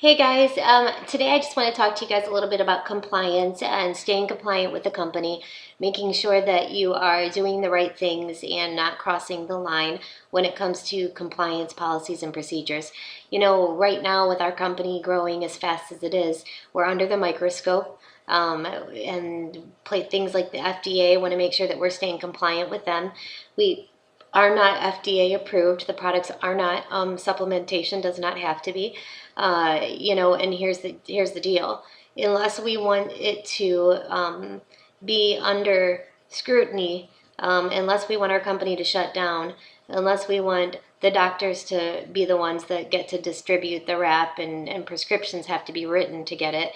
Hey guys, today I just want to talk to you guys a little bit about compliance and staying compliant with the company, making sure that you are doing the right things and not crossing the line when it comes to compliance policies and procedures. You know, right now with our company growing as fast as it is, we're under the microscope. And play things like the FDA, want to make sure that we're staying compliant with them. We are not FDA approved. The products are not, supplementation does not have to be. And here's the deal. Unless we want it to be under scrutiny, unless we want our company to shut down, unless we want the doctors to be the ones that get to distribute the wrap and prescriptions have to be written to get it,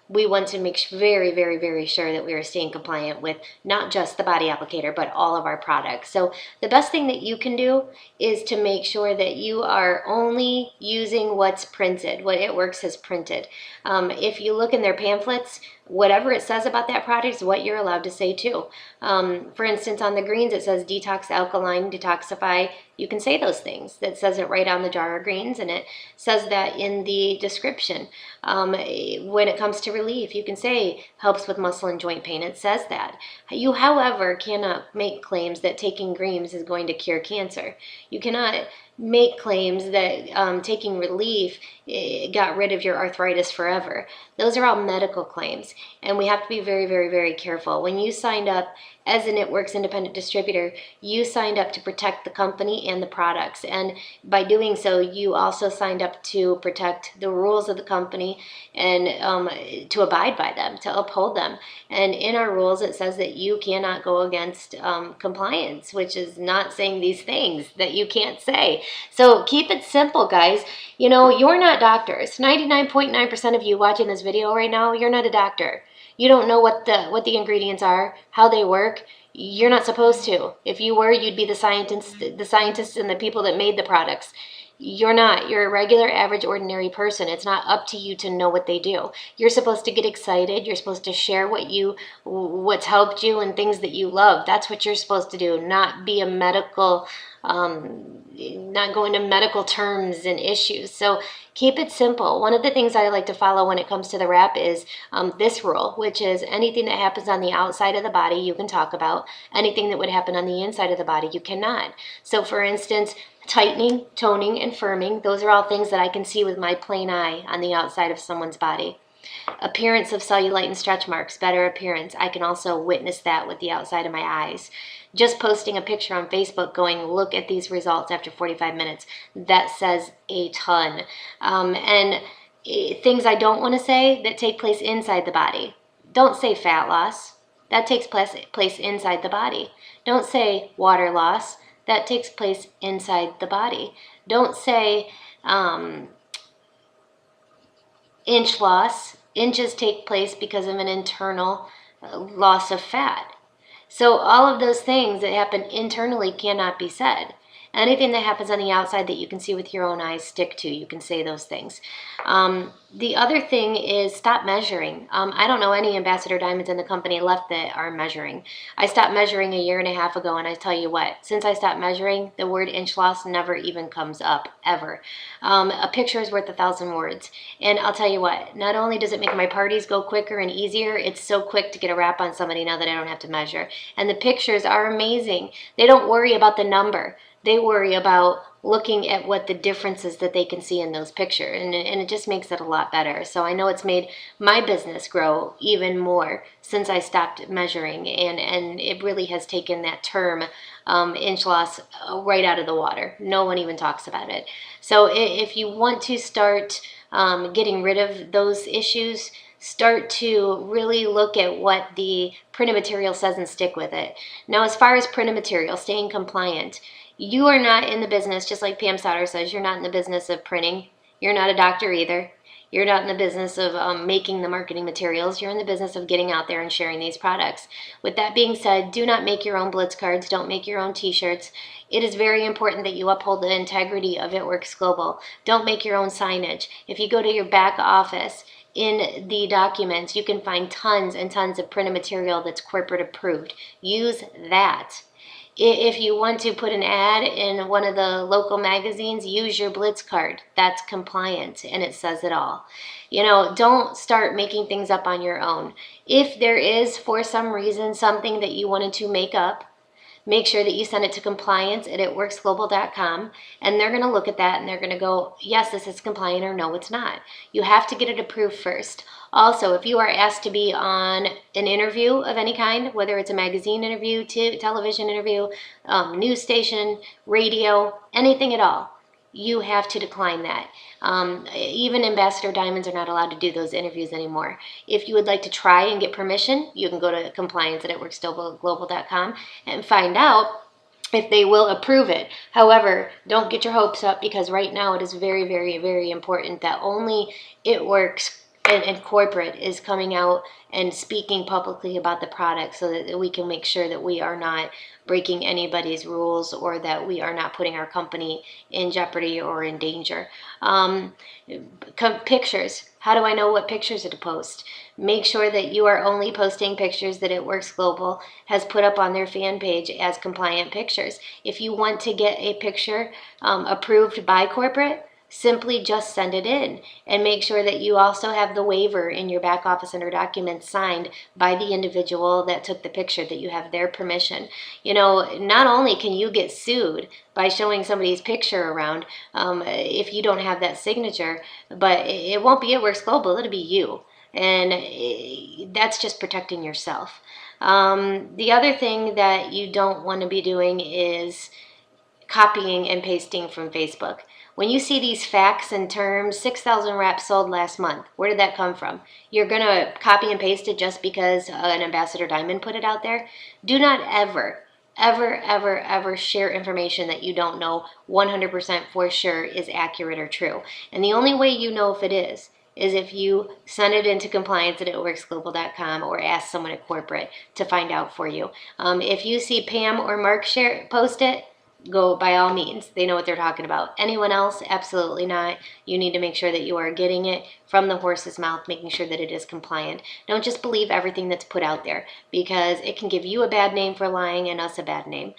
we want to make very, very, very sure that we are staying compliant with not just the body applicator, but all of our products. So the best thing that you can do is to make sure that you are only using what's printed, what It Works has printed. If you look in their pamphlets, whatever it says about that product is what you're allowed to say too. For instance, on the greens, it says detox, alkaline, detoxify. You can say those things. That says it right on the jar of greens, and it says that in the description. When it comes to relief, you can say helps with muscle and joint pain. It says that. You, however, cannot make claims that taking greens is going to cure cancer. You cannot make claims that taking relief got rid of your arthritis forever. Those are all medical claims, and we have to be very, very, very careful. When you signed up as an It Works independent distributor, you signed up to protect the company and the products, and by doing so, you also signed up to protect the rules of the company and to abide by them, to uphold them. And in our rules, it says that you cannot go against compliance, which is not saying these things that you can't say. So keep it simple, guys. You know, you're not doctors. 99.9% of you watching this video right now, you're not a doctor. You don't know what the ingredients are, how they work. You're not supposed to. If you were, you'd be the scientists and the people that made the products. You're not. You're a regular, average, ordinary person. It's not up to you to know what they do. You're supposed to get excited. You're supposed to share what's helped you and things that you love. That's what you're supposed to do, not be a medical, not go into medical terms and issues. So keep it simple. One of the things I like to follow when it comes to the wrap is this rule, which is anything that happens on the outside of the body you can talk about. Anything that would happen on the inside of the body you cannot. So for instance, tightening, toning, and firming, those are all things that I can see with my plain eye on the outside of someone's body. Appearance of cellulite and stretch marks, better appearance. I can also witness that with the outside of my eyes. Just posting a picture on Facebook going, look at these results after 45 minutes, that says a ton. Things I don't want to say that take place inside the body. Don't say fat loss. That takes place inside the body. Don't say water loss. That takes place inside the body. Don't say inch loss. Inches take place because of an internal loss of fat. So all of those things that happen internally cannot be said. Anything that happens on the outside that you can see with your own eyes, stick to. You can say those things. The other thing is stop measuring. I don't know any Ambassador Diamonds in the company left that are measuring. I stopped measuring a year and a half ago, and I tell you what, since I stopped measuring, the word inch loss never even comes up, ever. A picture is worth 1,000 words. And I'll tell you what, not only does it make my parties go quicker and easier, it's so quick to get a wrap on somebody now that I don't have to measure. And the pictures are amazing. They don't worry about the number. They worry about looking at what the differences that they can see in those pictures, and it just makes it a lot better. So I know it's made my business grow even more since I stopped measuring, and it really has taken that term inch loss right out of the water. No one even talks about it. So if you want to start getting rid of those issues, start to really look at what the printed material says and stick with it. Now, as far as printed material, staying compliant, you are not in the business, just like Pam Sauter says, you're not in the business of printing. You're not a doctor either. You're not in the business of making the marketing materials. You're in the business of getting out there and sharing these products. With that being said, do not make your own Blitz cards. Don't make your own t-shirts. It is very important that you uphold the integrity of It Works Global. Don't make your own signage. If you go to your back office, in the documents, you can find tons and tons of printed material that's corporate approved. Use that. If you want to put an ad in one of the local magazines, use your Blitz card. That's compliant, and it says it all. Don't start making things up on your own. If there is, for some reason, something that you wanted to make up, make sure that you send it to compliance@itworksglobal.com, and they're going to look at that and they're going to go, yes, this is compliant, or no, it's not. You have to get it approved first. Also, if you are asked to be on an interview of any kind, whether it's a magazine interview, television interview, news station, radio, anything at all, you have to decline that. Even Ambassador Diamonds are not allowed to do those interviews anymore. If you would like to try and get permission, you can go to compliance@itworksglobal.com and find out if they will approve it. However, don't get your hopes up, because right now it is very, very, very important that only It Works and corporate is coming out and speaking publicly about the product, so that we can make sure that we are not breaking anybody's rules, or that we are not putting our company in jeopardy or in danger. Pictures. How do I know what pictures to post? Make sure that you are only posting pictures that It Works Global has put up on their fan page as compliant pictures. If you want to get a picture approved by corporate, simply just send it in, and make sure that you also have the waiver in your back office under documents signed by the individual that took the picture, that you have their permission. Not only can you get sued by showing somebody's picture around if you don't have that signature, but it won't be It Works Global, it'll be you. And that's just protecting yourself. The other thing that you don't want to be doing is copying and pasting from Facebook. When you see these facts and terms, 6,000 wraps sold last month, where did that come from? You're going to copy and paste it just because an Ambassador Diamond put it out there? Do not ever, ever, ever, ever share information that you don't know 100% for sure is accurate or true. And the only way you know if it is if you send it into compliance@itworksglobal.com, or ask someone at corporate to find out for you. If you see Pam or Mark post it, go by all means. They know what they're talking about. Anyone else? Absolutely not. You need to make sure that you are getting it from the horse's mouth, making sure that it is compliant. Don't just believe everything that's put out there, because it can give you a bad name for lying and us a bad name.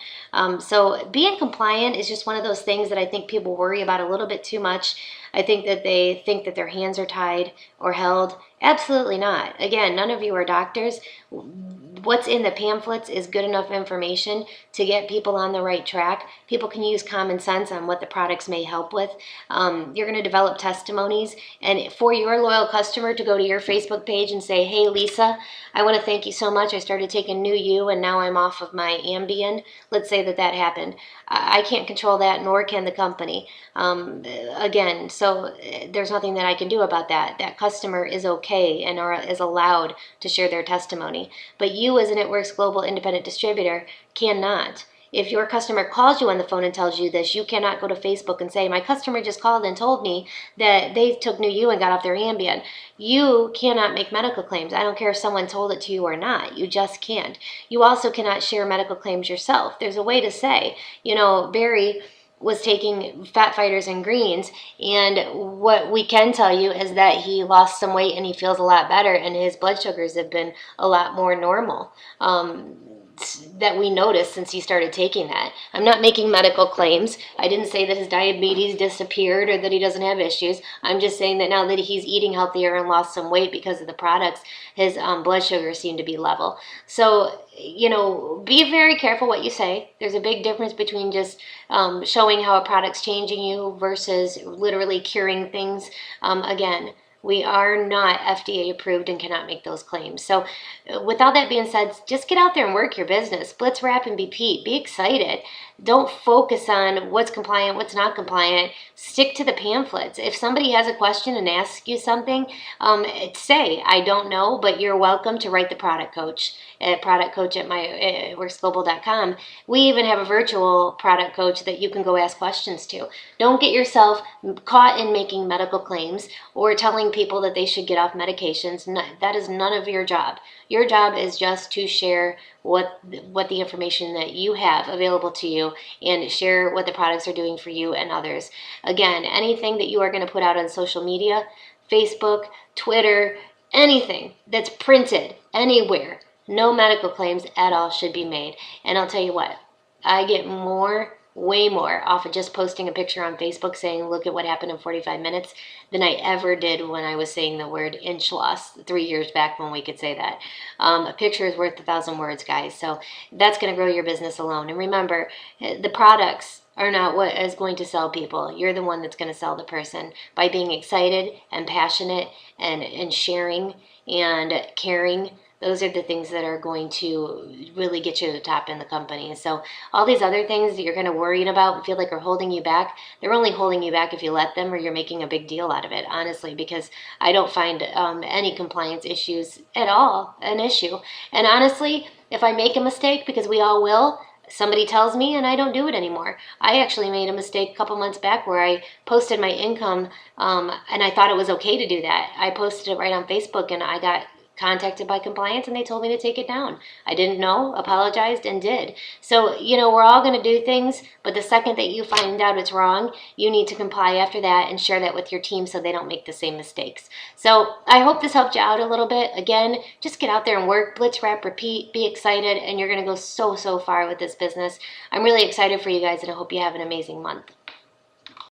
So being compliant is just one of those things that I think people worry about a little bit too much. I think that they think that their hands are tied or held. Absolutely not. Again, none of you are doctors. What's in the pamphlets is good enough information to get people on the right track. People can use common sense on what the products may help with. You're going to develop testimonies, and for your loyal customer to go to your Facebook page and say, hey, Lisa, I want to thank you so much. I started taking New You, and now I'm off of my Ambien. Let's say that happened. I can't control that, nor can the company. Again, so there's nothing that I can do about that. That customer is okay and is allowed to share their testimony. But you, as an It Works Global independent distributor, cannot. If your customer calls you on the phone and tells you this, you cannot go to Facebook and say, my customer just called and told me that they took New You and got off their Ambien. You cannot make medical claims. I don't care if someone told it to you or not. You just can't. You also cannot share medical claims yourself. There's a way to say, Barry was taking Fat Fighters and greens, and what we can tell you is that he lost some weight and he feels a lot better, and his blood sugars have been a lot more normal. That we noticed since he started taking that. I'm not making medical claims. I didn't say that his diabetes disappeared or that he doesn't have issues. I'm just saying that now that he's eating healthier and lost some weight because of the products, his blood sugars seem to be level. So, be very careful what you say. There's a big difference between just showing how a product's changing you versus literally curing things. Again, we are not FDA approved and cannot make those claims. So with all that being said, just get out there and work your business. Blitz, wrap, and be Pete. Be excited. Don't focus on what's compliant, what's not compliant. Stick to the pamphlets. If somebody has a question and asks you something, say, I don't know, but you're welcome to write the product coach at productcoach@worksglobal.com. We even have a virtual product coach that you can go ask questions to. Don't get yourself caught in making medical claims or telling people that they should get off medications. That is none of your job. Your job is just to share what the information that you have available to you, and share what the products are doing for you and others. Again, anything that you are going to put out on social media, Facebook, Twitter, anything that's printed anywhere, no medical claims at all should be made. And I'll tell you what, I get more, way more, off of just posting a picture on Facebook saying, look at what happened in 45 minutes than I ever did when I was saying the word inch loss 3 years back when we could say that. A picture is worth 1,000 words, guys. So that's going to grow your business alone. And remember, the products are not what is going to sell people. You're the one that's going to sell the person by being excited and passionate and sharing and caring. Those are the things that are going to really get you to the top in the company. So all these other things that you're kind of worrying about and feel like are holding you back, they're only holding you back if you let them, or you're making a big deal out of it, honestly, because I don't find any compliance issues at all an issue. And honestly, if I make a mistake, because we all will, somebody tells me and I don't do it anymore. I actually made a mistake a couple months back where I posted my income and I thought it was okay to do that. I posted it right on Facebook and I got contacted by compliance and they told me to take it down. I didn't know, apologized, and did. So, we're all going to do things, but the second that you find out it's wrong, you need to comply after that and share that with your team so they don't make the same mistakes. So I hope this helped you out a little bit. Again, just get out there and work, blitz, wrap, repeat, be excited, and you're going to go so, so far with this business. I'm really excited for you guys and I hope you have an amazing month.